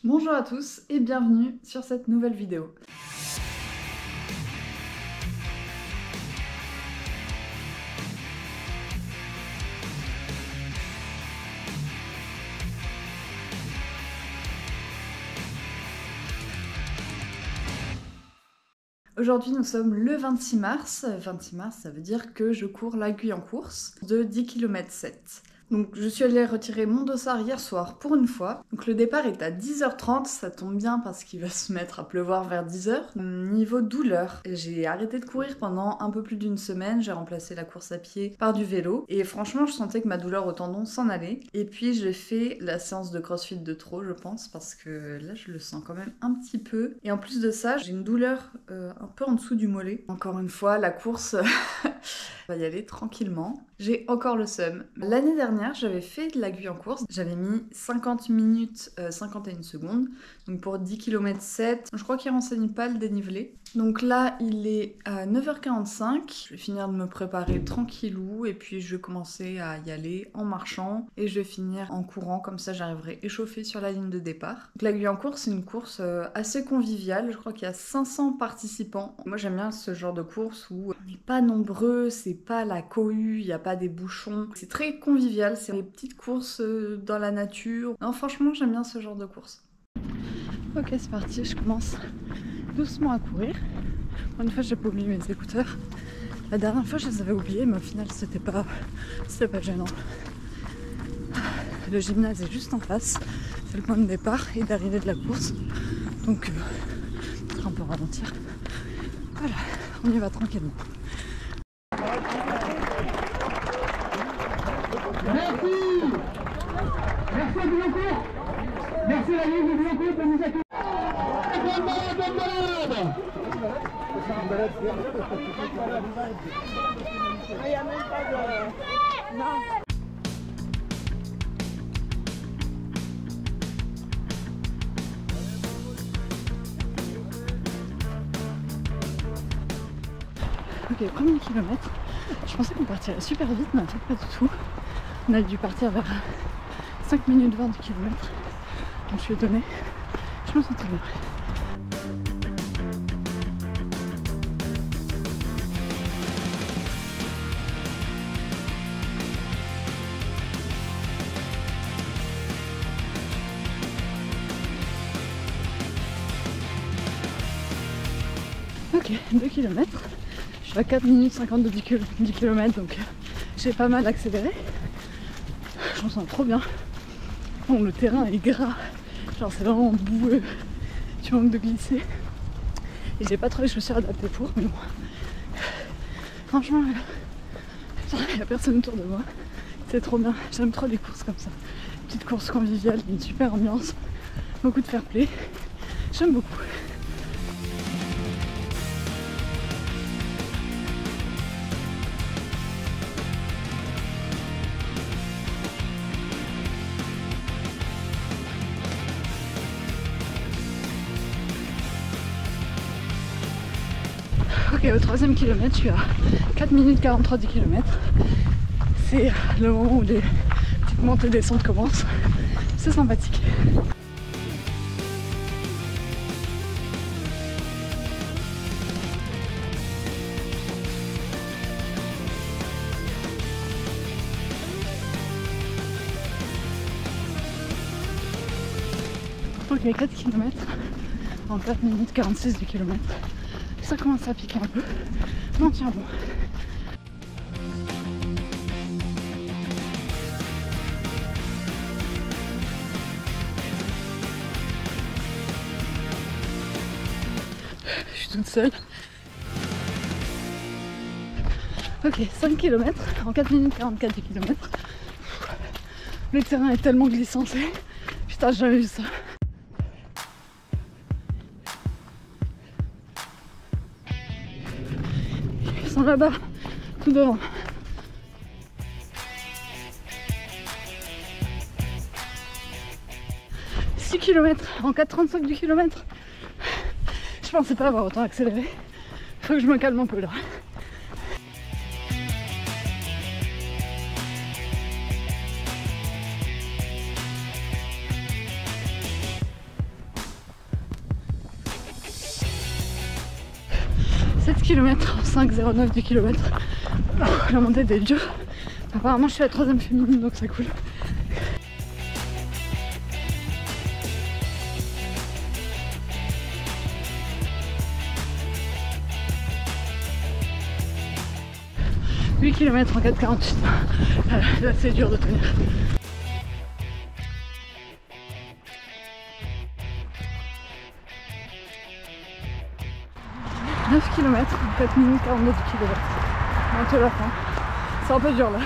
Bonjour à tous et bienvenue sur cette nouvelle vidéo. Aujourd'hui nous sommes le 26 mars. 26 mars ça veut dire que je cours la Guyancourse de 10 km 7. Donc je suis allée retirer mon dossard hier soir pour une fois. Donc le départ est à 10h30, ça tombe bien parce qu'il va se mettre à pleuvoir vers 10h. Niveau douleur, j'ai arrêté de courir pendant un peu plus d'une semaine, j'ai remplacé la course à pied par du vélo et franchement je sentais que ma douleur au tendon s'en allait. Et puis j'ai fait la séance de crossfit de trop je pense parce que là je le sens quand même un petit peu. Et en plus de ça j'ai une douleur un peu en dessous du mollet. Encore une fois la course... On va y aller tranquillement. J'ai encore le seum. L'année dernière, j'avais fait de la Guyancourse. J'avais mis 50 minutes 51 secondes. Donc pour 10 km 7, je crois qu'il ne renseigne pas le dénivelé. Donc là, il est à 9h45. Je vais finir de me préparer tranquillou et puis je vais commencer à y aller en marchant et je vais finir en courant. Comme ça, j'arriverai échauffée sur la ligne de départ. Donc la Guyancourse, c'est une course assez conviviale. Je crois qu'il y a 500 participants. Moi, j'aime bien ce genre de course où on n'est pas nombreux, c'est pas la cohue, il n'y a pas des bouchons. C'est très convivial, c'est des petites courses dans la nature. Non, franchement, j'aime bien ce genre de course. Ok, c'est parti, je commence doucement à courir. Une fois, j'ai pas oublié mes écouteurs. La dernière fois, je les avais oubliés, mais au final, c'était pas gênant. Le gymnase est juste en face. C'est le point de départ et d'arrivée de la course. Donc, on peut ralentir. Voilà, on y va tranquillement. Merci. Merci à Guyancourt. Merci à la ligne de Guyancourt de nous accueillir. Bonne balade. Il n'y a même pas de... Non. Ok, premier kilomètre. Je pensais qu'on partirait super vite, mais en fait pas du tout. On a dû partir vers 5 minutes 20 du kilomètre. Donc je suis étonnée. Je me sens très bien. Ok, 2 km. Je suis à 4 minutes 50 de 10 km, donc j'ai pas mal accéléré. Je me sens trop bien. Bon, le terrain est gras, genre c'est vraiment boueux, tu manques de glisser. Et j'ai pas trop les chaussures adaptées pour, mais bon. Franchement, il y a personne autour de moi. C'est trop bien, j'aime trop les courses comme ça. Petite course conviviale, une super ambiance, beaucoup de fair play. J'aime beaucoup. Ok, au troisième kilomètre, je suis à 4 minutes 43 du kilomètre. C'est le moment où les petites montées et descentes commencent. C'est sympathique. Ok, 4 km en 4 minutes 46 du kilomètre. Ça commence à piquer un peu, mais on tient bon. Je suis toute seule. Ok, 5 km en 4 minutes 44 du kilomètre. Le terrain est tellement glissant, c'est... Putain, j'ai jamais vu ça. Ils sont là-bas, tout devant. « 6 km en 4,35 du kilomètre. Je pensais pas avoir autant accéléré. Faut que je me calme un peu là. 7 km, 5,09 du kilomètre. La montée était dure. Apparemment je suis la 3e féminine donc c'est cool. « 8 km en 4,48. Là c'est dur de tenir. « 9 km, 4 minutes 42 km. Bientôt la fin. C'est un peu dur là. »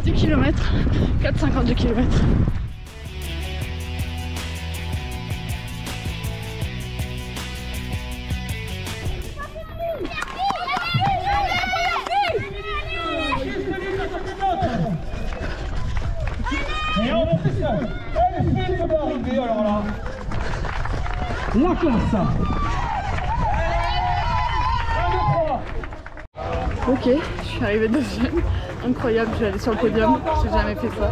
10 km, 4,52 km. Et en pression, le film va arriver alors là. La classe. 1, 2, 3. Ok, je suis arrivée deuxième. Incroyable, je vais aller sur le podium. J'ai jamais fait ça.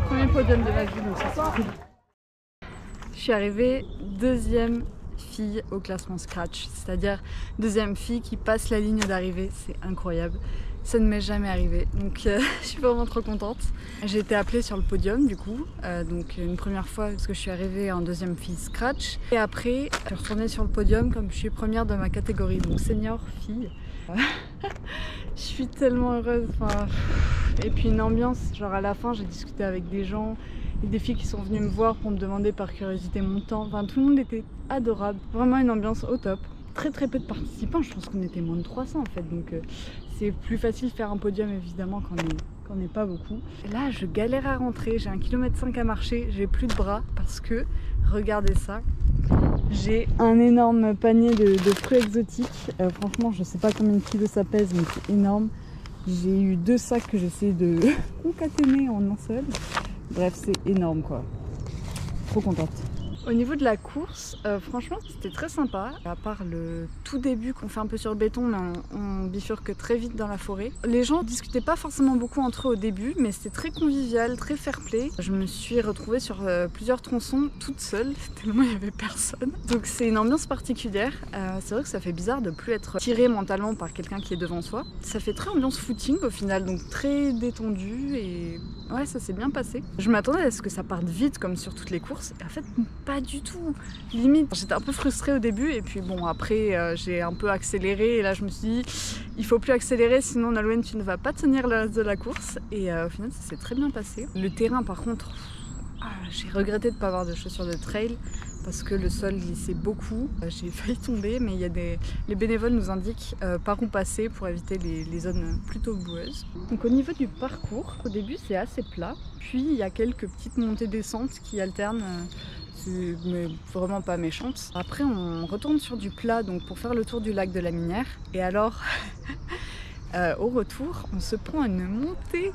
Premier podium de ma vie, donc ça c'est cool. Je suis arrivée deuxième fille au classement Scratch, c'est-à-dire deuxième fille qui passe la ligne d'arrivée. C'est incroyable. Ça ne m'est jamais arrivé, donc je suis vraiment trop contente. J'ai été appelée sur le podium du coup, donc une première fois parce que je suis arrivée en deuxième fille Scratch. Et après, je suis retournée sur le podium comme je suis première de ma catégorie, donc senior fille. Je suis tellement heureuse. Enfin, et puis une ambiance, genre à la fin j'ai discuté avec des gens et des filles qui sont venues me voir pour me demander par curiosité mon temps. Enfin tout le monde était adorable, vraiment une ambiance au top. Très peu de participants, je pense qu'on était moins de 300 en fait, donc c'est plus facile de faire un podium évidemment quand on n'est pas beaucoup. Et là je galère à rentrer, j'ai 1,5 km à marcher, j'ai plus de bras parce que, regardez ça, j'ai un énorme panier de fruits exotiques. Franchement je sais pas combien de kilos ça pèse mais c'est énorme. J'ai eu 2 sacs que j'essaie de concaténer en un seul. Bref c'est énorme quoi, trop contente. Au niveau de la course, franchement c'était très sympa, à part le tout début qu'on fait un peu sur le béton, mais on bifurque très vite dans la forêt. Les gens discutaient pas forcément beaucoup entre eux au début, mais c'était très convivial, très fair-play. Je me suis retrouvée sur plusieurs tronçons toute seule, tellement il y avait personne. Donc c'est une ambiance particulière, c'est vrai que ça fait bizarre de plus être tiré mentalement par quelqu'un qui est devant soi. Ça fait très ambiance footing au final, donc très détendu et ouais ça s'est bien passé. Je m'attendais à ce que ça parte vite comme sur toutes les courses, et en fait pas du tout, limite j'étais un peu frustrée au début et puis bon après j'ai un peu accéléré et là je me suis dit il faut plus accélérer sinon Nolwenn tu ne vas pas tenir le reste de la course et au final ça s'est très bien passé. Le terrain par contre, j'ai regretté de ne pas avoir de chaussures de trail parce que le sol glissait beaucoup, j'ai failli tomber mais il y a les bénévoles nous indiquent par où passer pour éviter les zones plutôt boueuses. Donc au niveau du parcours, au début c'est assez plat, puis il y a quelques petites montées-descentes qui alternent, mais vraiment pas méchantes. Après on retourne sur du plat donc pour faire le tour du lac de la Minière et alors au retour on se prend une montée,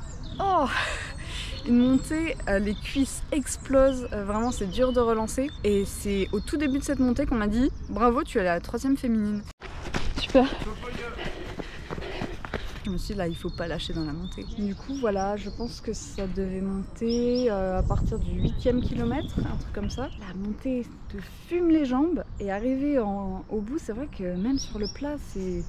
une montée, les cuisses explosent, vraiment c'est dur de relancer et c'est au tout début de cette montée qu'on m'a dit bravo tu es la 3e féminine. Super. Je me suis dit là il faut pas lâcher dans la montée. Du coup voilà, je pense que ça devait monter à partir du 8e kilomètre, un truc comme ça. La montée te fume les jambes et arriver au bout, c'est vrai que même sur le plat c'est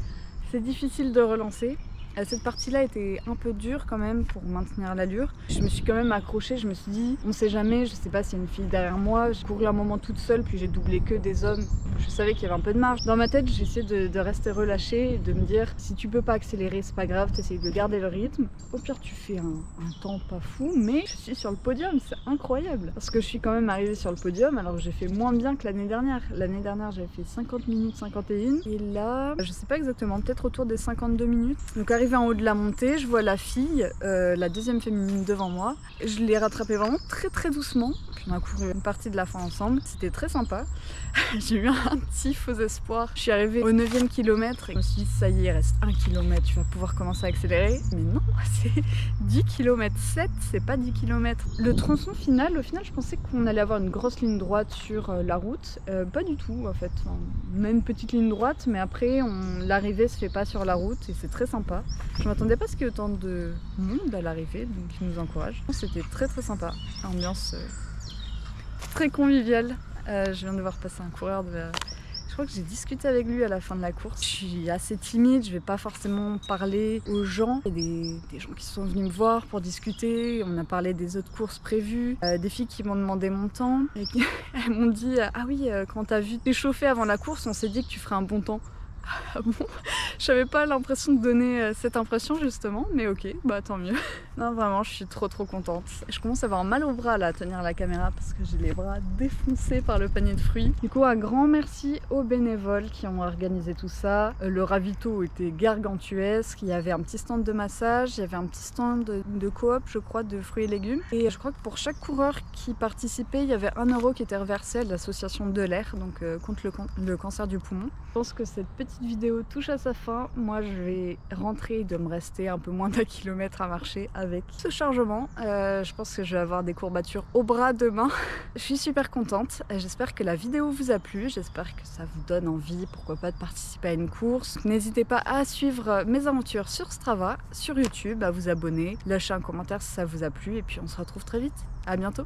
difficile de relancer. Cette partie-là était un peu dure quand même pour maintenir l'allure. Je me suis quand même accrochée, je me suis dit on sait jamais, je sais pas s'il y a une fille derrière moi. J'ai couru un moment toute seule puis j'ai doublé que des hommes. Je savais qu'il y avait un peu de marge. Dans ma tête j'ai essayé de rester relâchée et de me dire si tu peux pas accélérer c'est pas grave, t'essayes de garder le rythme. Au pire tu fais un temps pas fou mais je suis sur le podium, c'est incroyable. Parce que je suis quand même arrivée sur le podium alors que j'ai fait moins bien que l'année dernière. L'année dernière j'avais fait 50 minutes 51 et là je sais pas exactement, peut-être autour des 52 minutes. Donc arrivée en haut de la montée, je vois la fille, la deuxième féminine devant moi. Je l'ai rattrapée vraiment très doucement. Puis on a couru une partie de la fin ensemble. C'était très sympa. J'ai eu un petit faux espoir. Je suis arrivée au 9e kilomètre et je me suis dit ça y est, il reste 1 km, tu vas pouvoir commencer à accélérer. Mais non, c'est 10 km 7, c'est pas 10 km. Le tronçon final, au final, je pensais qu'on allait avoir une grosse ligne droite sur la route. Pas du tout en fait. Enfin, on a une petite ligne droite, mais après l'arrivée se fait pas sur la route et c'est très sympa. Je m'attendais pas à ce qu'il y ait autant de monde à l'arrivée, donc ils nous encouragent. C'était très sympa. Ambiance très conviviale. Je viens de voir passer un coureur je crois que j'ai discuté avec lui à la fin de la course. Je suis assez timide, je vais pas forcément parler aux gens. Il y a des gens qui sont venus me voir pour discuter, on a parlé des autres courses prévues, des filles qui m'ont demandé mon temps et elles m'ont dit « Ah oui, quand t'as vu t'échauffer avant la course, on s'est dit que tu ferais un bon temps. » Ah bon? J'avais pas l'impression de donner cette impression justement, mais ok, bah tant mieux. Non vraiment, je suis trop contente. Je commence à avoir mal au bras là à tenir la caméra parce que j'ai les bras défoncés par le panier de fruits. Du coup, un grand merci aux bénévoles qui ont organisé tout ça. Le ravito était gargantuesque, il y avait un petit stand de massage, il y avait un petit stand de coop, je crois, de fruits et légumes. Et je crois que pour chaque coureur qui participait, il y avait 1 € qui était reversé à l'association de l'air, donc contre le cancer du poumon. Je pense que cette petite vidéo touche à sa fin. Moi je vais rentrer, il doit me rester un peu moins d'1 kilomètre à marcher avec ce chargement. Je pense que je vais avoir des courbatures au bras demain. Je suis super contente, j'espère que la vidéo vous a plu, j'espère que ça vous donne envie, pourquoi pas, de participer à une course. N'hésitez pas à suivre mes aventures sur Strava, sur YouTube, à vous abonner, lâcher un commentaire si ça vous a plu et puis on se retrouve très vite. À bientôt.